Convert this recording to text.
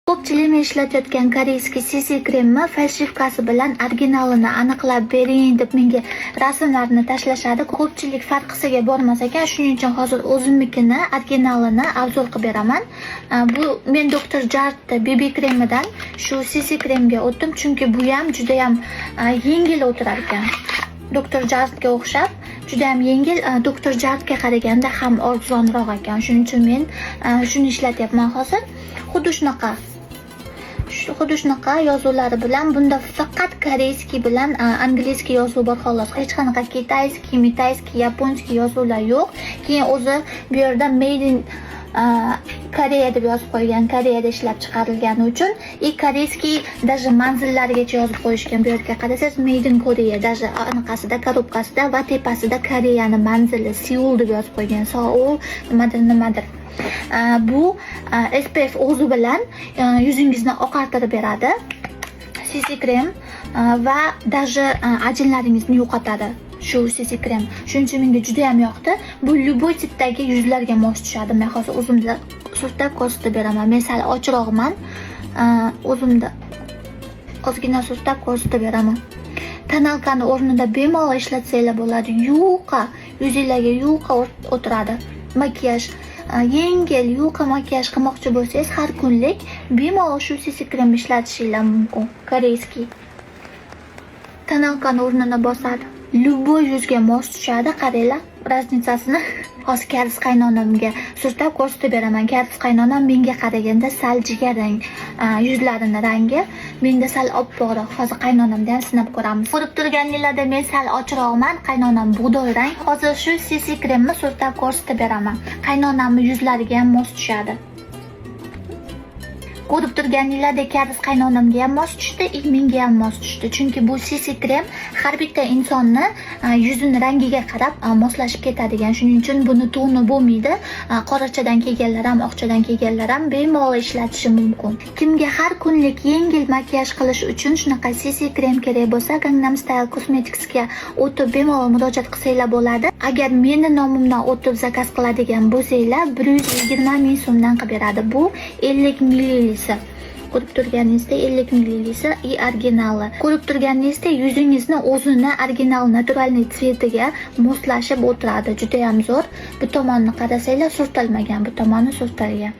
Ko'pchilik men ishlatayotgan koreyskiy CC kremni falshifkasi bilan originalini aniqlab bering deb menga rasmlarni tashlashadi. Ko'pchilik farqisiga bormas ekan, shuning uchun hozir o'zimnikini originalini obzor qilib beraman. Bu men Dr. Jart BB kremidan shu CC kremga o'tdim, chunki bu ham juda ham yengil o'tirar ekan. Dr. Jartga o'xshab juda ham yengil, Dr. Jartga qaraganda ham arzonroq ekan. Shuning uchun men shuni ishlatyapman hozir. Xuddi shunaqa yozuvlari bilan, bunda faqat koreyskiy bilan angliyskiy yozuv bor xolos. Hech qanaqa kitayskiy, yaponskiy yozuvlar yo'q. Keyin o'zi bu yerda made in Koreya deb yozib qo'ygan, Koreyada ishlab chiqarilgani uchun koreyskiy даже manzillarigacha yozib qo'yishgan. Bu yerga qarasangiz made in Korea, даже anaqasida, korobkasida va tepasida Koreyani manzili Seul deb yozib qo'ygan. Seoul nimadir. Bu SPF o'zi bilan yuzingizni oqartirib beradi. CC krem va даже ajinlaringizni yo'qotadi. Shu CC krem. Shuning uchun menga juda ham yoqdi. Bu любой tipdagi yuzlarga mos tushadi. Men hozir o'zimda surtab ko'rsatib beraman. Men sal ochroqman. O'zimda ozgina surtab ko'rsatib beraman. Tonalkani o'rnida bemalol ishlatsanglar bo'ladi. Yuqa, yuzingizga yuqa o'tiradi. Makiyaj yengil yuqa makiyaj qilmoqchi bo'lsangiz, har kunlik bemalol shu CC krem ishlatishingiz mumkin. Koreyskiy. Tonalkani o'rnini bosadi. Любой yuzga mos tushadi, qaranglar raznicasini. Hozir Karis qaynonamga surtab ko'rsatib beraman. Karis qaynonam menga qaraganda sal jigarrang yuzlarining rangi, menda sal oppoqroq. Hozir qaynonamda ham sinab ko'ramiz. Ko'rib turganinglarda men sal ochroqman, qaynonam bug'doy rang. Hozir shu CC kremni surtab ko'rsatib beraman. Qaynonamning yuzlariga ham mos tushadi. Ko'rib turganinglardek Karis qaynonamga ham mos tushdi, menga ham mos tushdi. Chunki bu CC krem har bitta insonni yuzini rangiga qarab moslashib ketadigan. Shuning uchun buni toni bo'lmaydi. Qorachadan kelganlar ham, oqchadan kelganlar ham bemalol ishlatishi mumkin. Kimga har kunlik yengil makiyaj qilish uchun shunaqa CC krem kerak bo'lsa, Gangnam Style Cosmeticsga o'tib bemalol murojaat qilsanglar bo'ladi. Agar meni nomimdan o'tib zakaz qiladigan bo'lsanglar, 120 ming so'mdan qilib beradi. Bu 50 ml. Ko'rib turganingizda 50 ml originali. Ko'rib turganingizda yuzingizni o'zini original naturalniy tsvetiga moslashib o'tiradi. Juda ham zo'r. Bu tomonni qarasanglar surtilmagan, bu tomoni surtilgan.